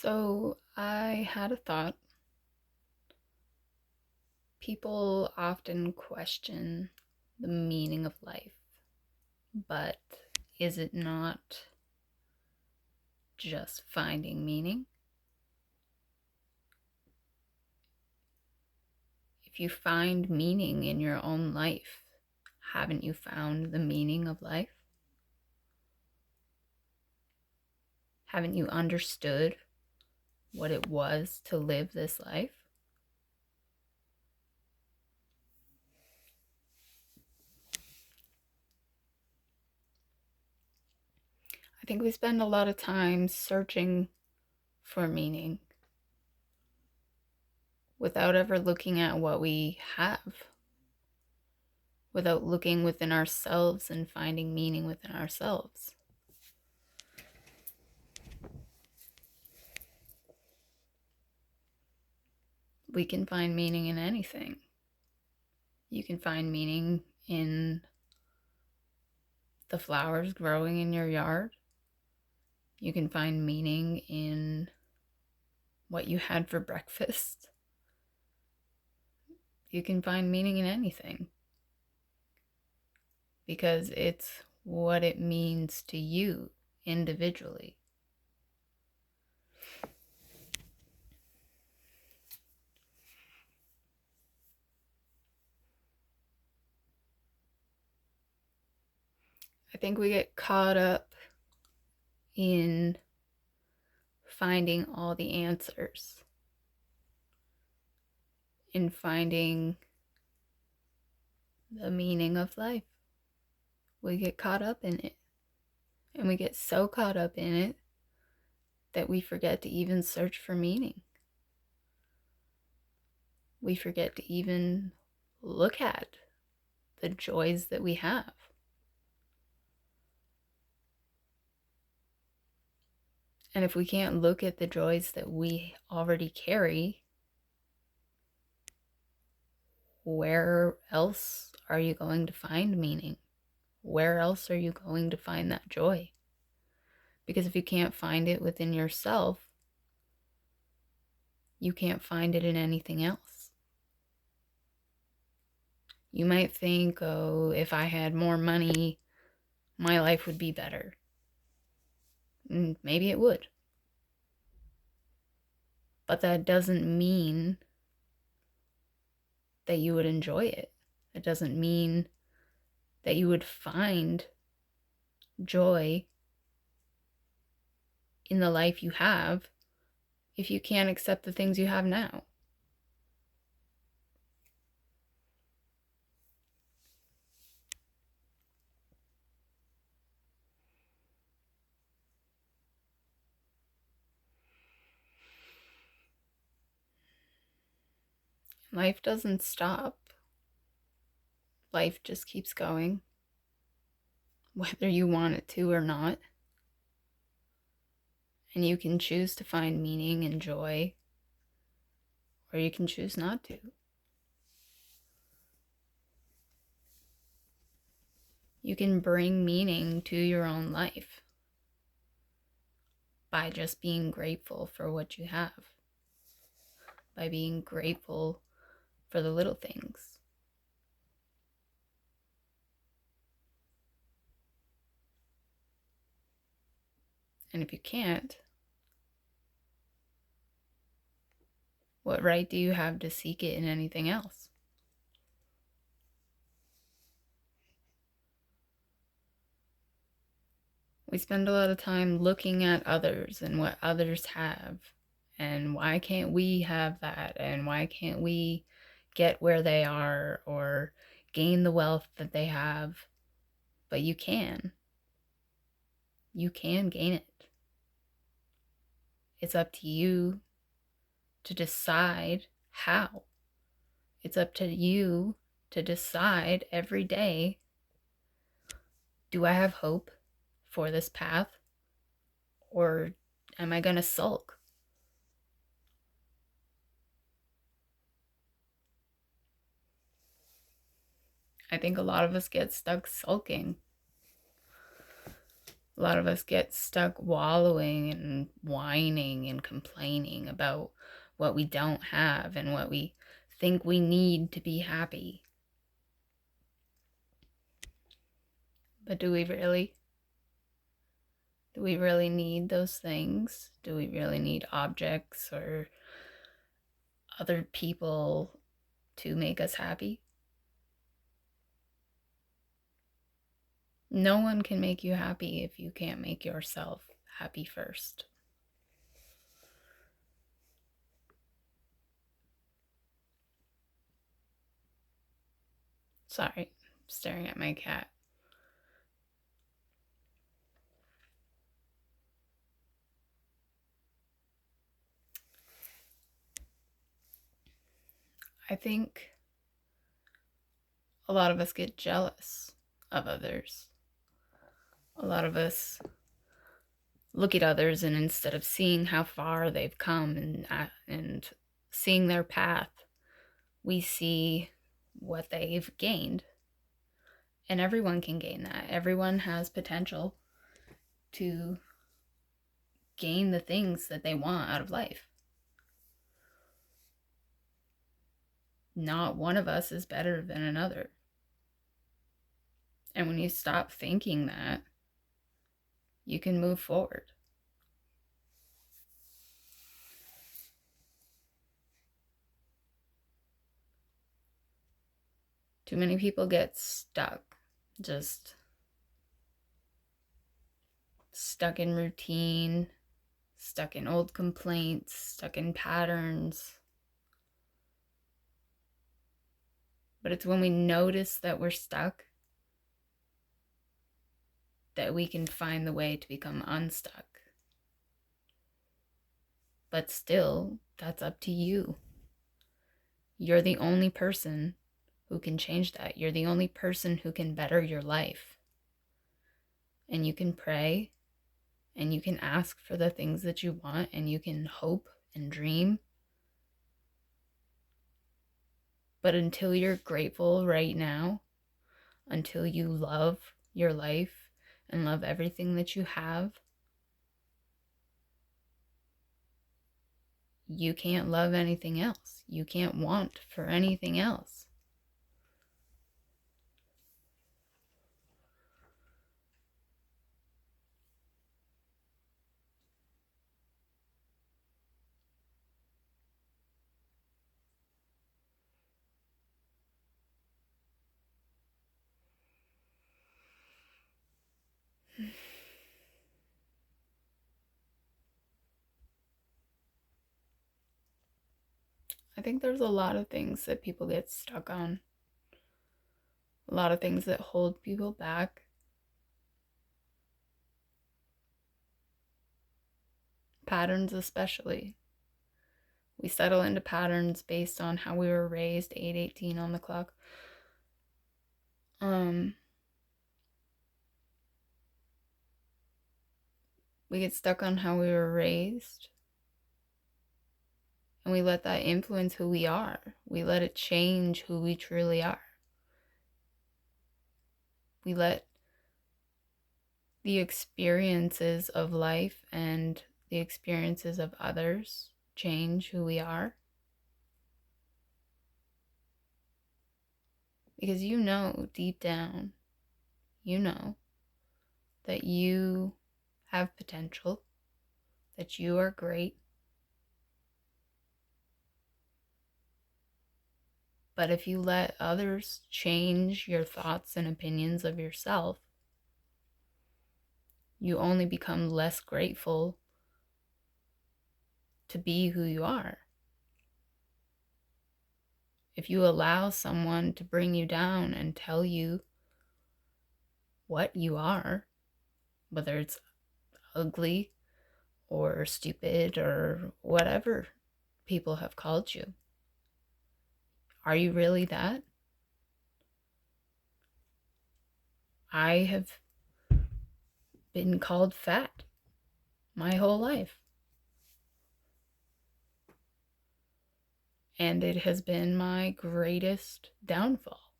So I had a thought. People often question the meaning of life, but is it not just finding meaning? If you find meaning in your own life, haven't you found the meaning of life? Haven't you understood what it was to live this life? I think we spend a lot of time searching for meaning without ever looking at what we have, without looking within ourselves and finding meaning within ourselves. We can find meaning in anything. You can find meaning in the flowers growing in your yard. You can find meaning in what you had for breakfast. You can find meaning in anything because it's what it means to you individually. I think we get caught up in finding all the answers, in finding the meaning of life. We get caught up in it. And we get so caught up in it that we forget to even search for meaning. We forget to even look at the joys that we have. And if we can't look at the joys that we already carry, where else are you going to find meaning? Where else are you going to find that joy? Because if you can't find it within yourself, you can't find it in anything else. You might think, oh, if I had more money, my life would be better. And maybe it would. But that doesn't mean that you would enjoy it. It doesn't mean that you would find joy in the life you have if you can't accept the things you have now. Life doesn't stop. Life just keeps going, whether you want it to or not. And you can choose to find meaning and joy, or you can choose not to. You can bring meaning to your own life by just being grateful for what you have, by being grateful for the little things. And if you can't, what right do you have to seek it in anything else? We spend a lot of time looking at others and what others have, and why can't we have that, and why can't we get where they are or gain the wealth that they have. But you can. You can gain it. It's up to you to decide how. It's up to you to decide every day, do I have hope for this path, or am I going to sulk? I think a lot of us get stuck sulking. A lot of us get stuck wallowing and whining and complaining about what we don't have and what we think we need to be happy. But do we really? Do we really need those things? Do we really need objects or other people to make us happy? No one can make you happy if you can't make yourself happy first. Sorry, I'm staring at my cat. I think a lot of us get jealous of others. A lot of us look at others, and instead of seeing how far they've come and seeing their path, we see what they've gained. And everyone can gain that. Everyone has potential to gain the things that they want out of life. Not one of us is better than another. And when you stop thinking that, you can move forward. Too many people get stuck, just stuck in routine, stuck in old complaints, stuck in patterns. But it's when we notice that we're stuck that we can find the way to become unstuck. But still, that's up to you. You're the only person who can change that. You're the only person who can better your life. And you can pray, and you can ask for the things that you want, and you can hope and dream. But until you're grateful right now, until you love your life and love everything that you have, you can't love anything else. You can't want for anything else. I think there's a lot of things that people get stuck on. A lot of things that hold people back. Patterns especially. We settle into patterns based on how we were raised, 8:18 on the clock. We get stuck on how we were raised. And we let that influence who we are. We let it change who we truly are. We let the experiences of life and the experiences of others change who we are. Because you know deep down, you know that you have potential, that you are great. But if you let others change your thoughts and opinions of yourself, you only become less grateful to be who you are. If you allow someone to bring you down and tell you what you are, whether it's ugly or stupid or whatever people have called you, are you really that? I have been called fat my whole life. And it has been my greatest downfall.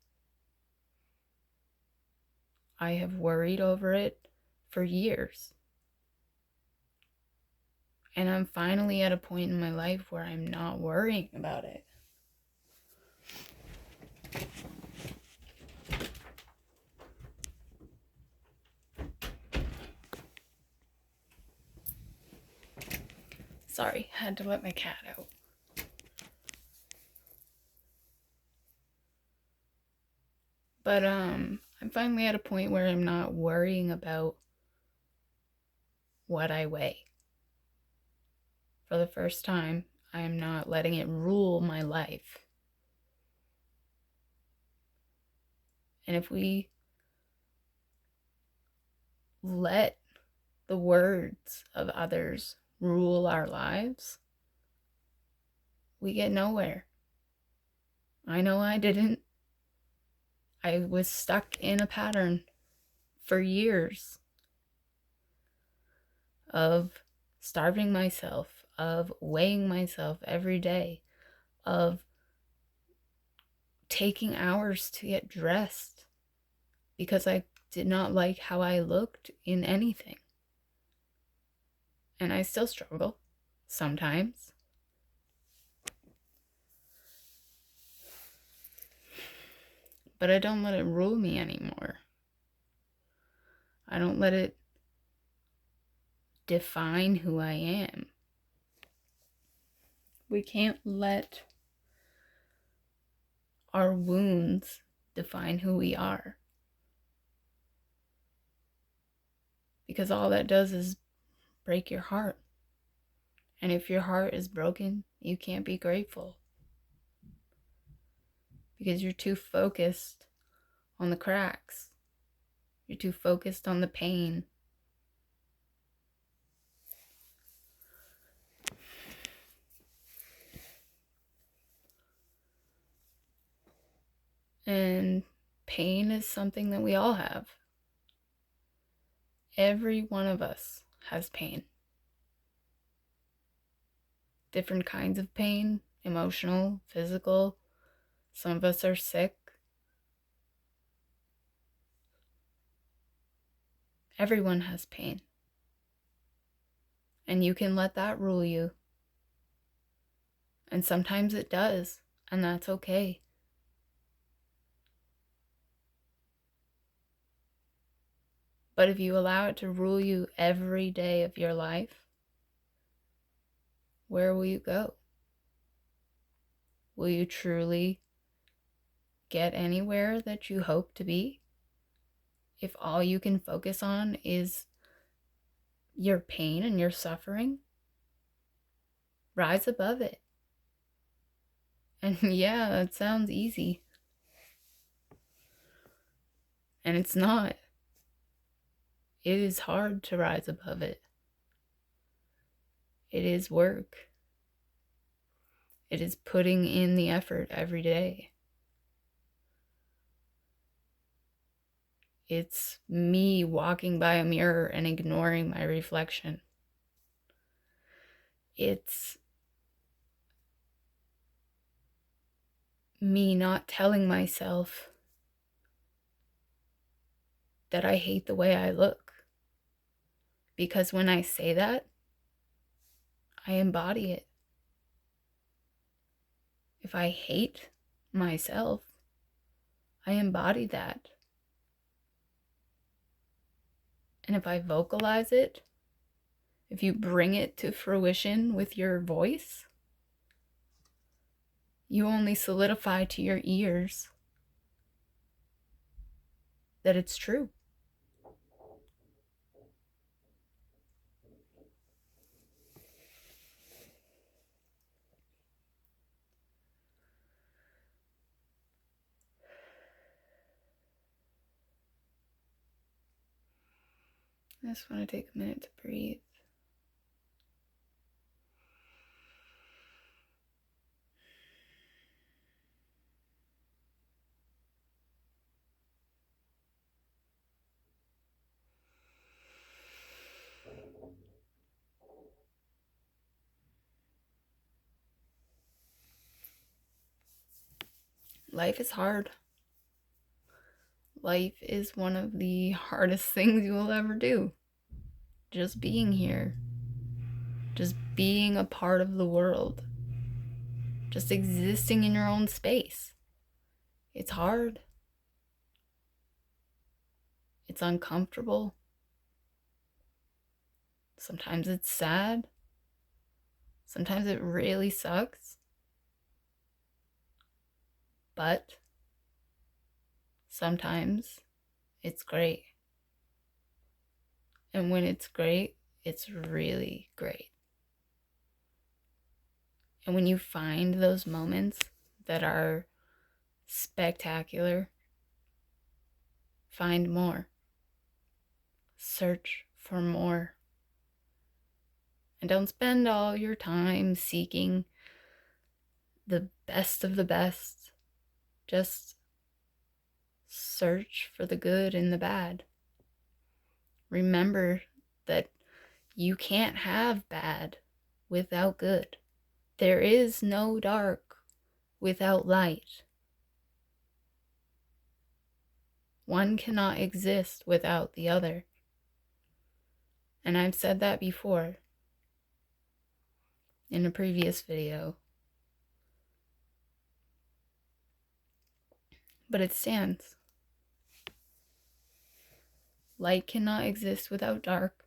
I have worried over it for years. And I'm finally at a point in my life where I'm not worrying about it. Sorry, had to let my cat out. But I'm finally at a point where I'm not worrying about what I weigh. For the first time, I am not letting it rule my life. And if we let the words of others rule our lives, we get nowhere. I know I didn't. I was stuck in a pattern for years of starving myself, of weighing myself every day, of taking hours to get dressed because I did not like how I looked in anything. And I still struggle sometimes. But I don't let it rule me anymore. I don't let it define who I am. We can't let our wounds define who we are. Because all that does is break your heart. And if your heart is broken, you can't be grateful. Because you're too focused on the cracks. You're too focused on the pain. And pain is something that we all have. Every one of us has pain. Different kinds of pain, emotional, physical. Some of us are sick. Everyone has pain. And you can let that rule you. And sometimes it does, and that's okay. But if you allow it to rule you every day of your life, where will you go? Will you truly get anywhere that you hope to be? If all you can focus on is your pain and your suffering, rise above it. And yeah, it sounds easy. And it's not. It is hard to rise above it. It is work. It is putting in the effort every day. It's me walking by a mirror and ignoring my reflection. It's me not telling myself that I hate the way I look. Because when I say that, I embody it. If I hate myself, I embody that. And if I vocalize it, if you bring it to fruition with your voice, you only solidify to your ears that it's true. I just want to take a minute to breathe. Life is hard. Life is one of the hardest things you will ever do. just being here, just being a part of the world, just existing in your own space. It's hard. It's uncomfortable. Sometimes it's sad. Sometimes it really sucks. But sometimes it's great. And when it's great, it's really great. And when you find those moments that are spectacular, find more. Search for more. And don't spend all your time seeking the best of the best. Just search for the good and the bad. Remember that you can't have bad without good. There is no dark without light. One cannot exist without the other. And I've said that before in a previous video. But it stands. Light cannot exist without dark.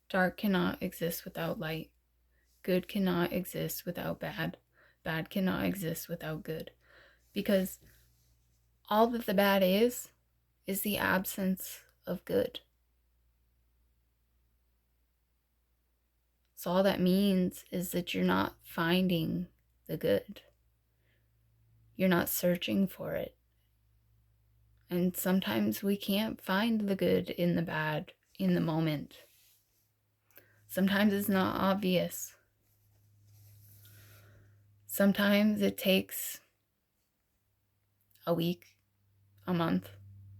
Dark cannot exist without light. Good cannot exist without bad. Bad cannot exist without good. Because all that the bad is the absence of good. So all that means is that you're not finding the good. You're not searching for it. And sometimes we can't find the good in the bad in the moment. Sometimes it's not obvious. Sometimes it takes a week, a month,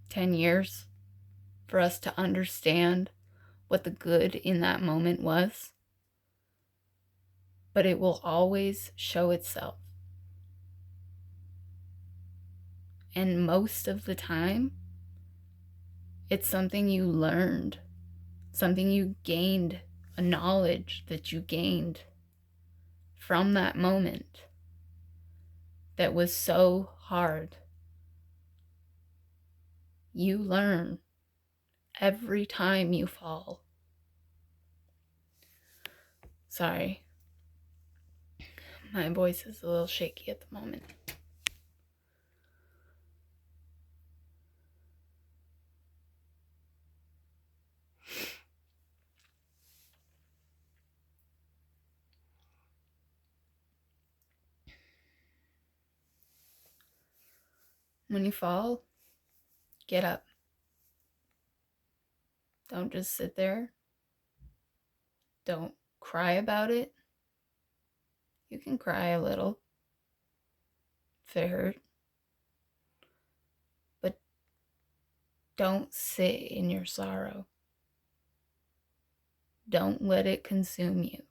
10 years for us to understand what the good in that moment was. But it will always show itself. And most of the time, it's something you learned, something you gained, a knowledge that you gained from that moment that was so hard. You learn every time you fall. Sorry, my voice is a little shaky at the moment. When you fall, get up. Don't just sit there. Don't cry about it. You can cry a little if it hurt. But don't sit in your sorrow. Don't let it consume you.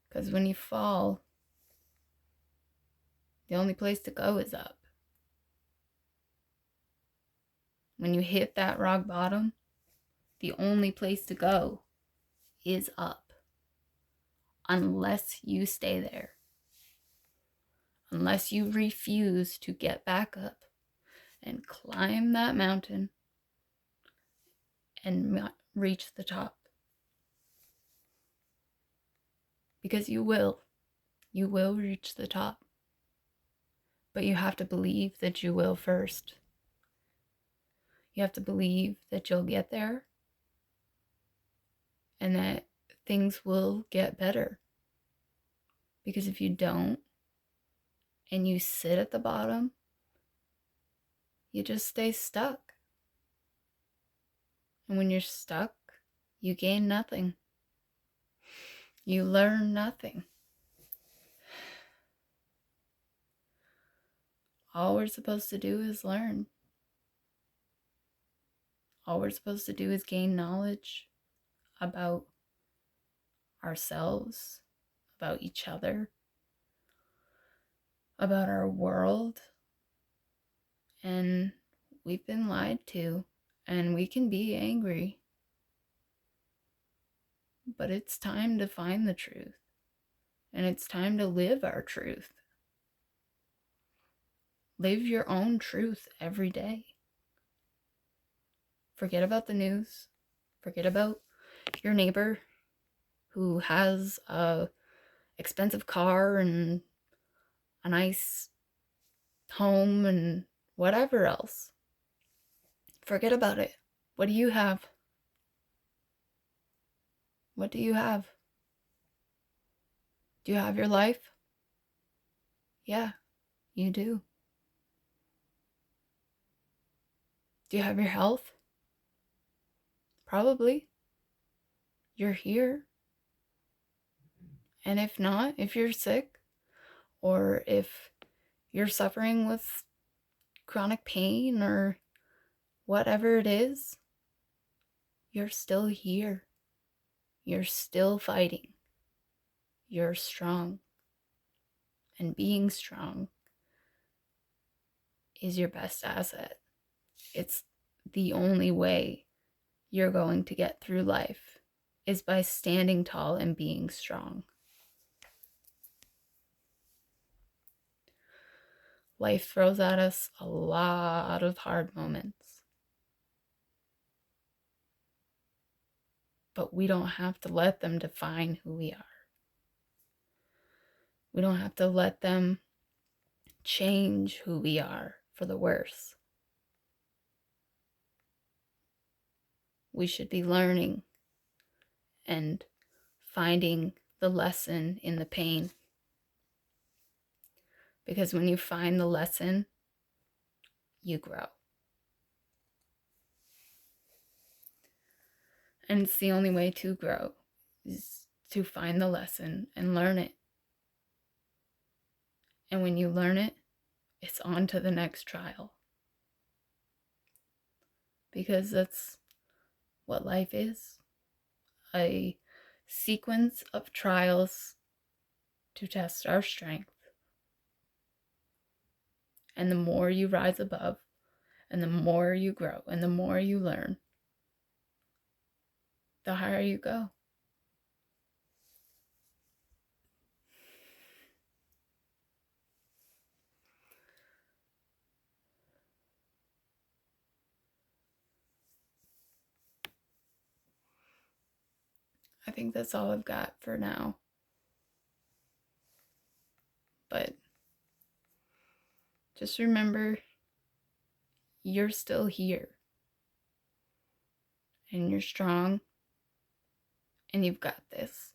Because when you fall, the only place to go is up. When you hit that rock bottom, the only place to go is up. Unless you stay there. Unless you refuse to get back up and climb that mountain and reach the top. Because you will. You will reach the top. But you have to believe that you will first. You have to believe that you'll get there and that things will get better. Because if you don't and you sit at the bottom, you just stay stuck. And when you're stuck, you gain nothing. You learn nothing. All we're supposed to do is learn. All we're supposed to do is gain knowledge about ourselves, about each other, about our world, And we've been lied to, and we can be angry. But it's time to find the truth, and it's time to live our truth. Live your own truth every day. Forget about the news. Forget about your neighbor who has a expensive car and a nice home and whatever else. Forget about it. What do you have? What do you have? Do you have your life? Yeah, you do. Do you have your health? Probably. You're here. And if not, if you're sick, or if you're suffering with chronic pain or whatever it is, you're still here. You're still fighting. You're strong. And being strong is your best asset. It's the only way you're going to get through life, is by standing tall and being strong. Life throws at us a lot of hard moments, but we don't have to let them define who we are. We don't have to let them change who we are for the worse. We should be learning and finding the lesson in the pain. Because when you find the lesson, you grow. And it's the only way to grow, is to find the lesson and learn it. And when you learn it, it's on to the next trial. Because that's what life is. A sequence of trials to test our strength. And the more you rise above, and the more you grow, and the more you learn, the higher you go. I think that's all I've got for now. But just remember, you're still here. And you're strong. And you've got this.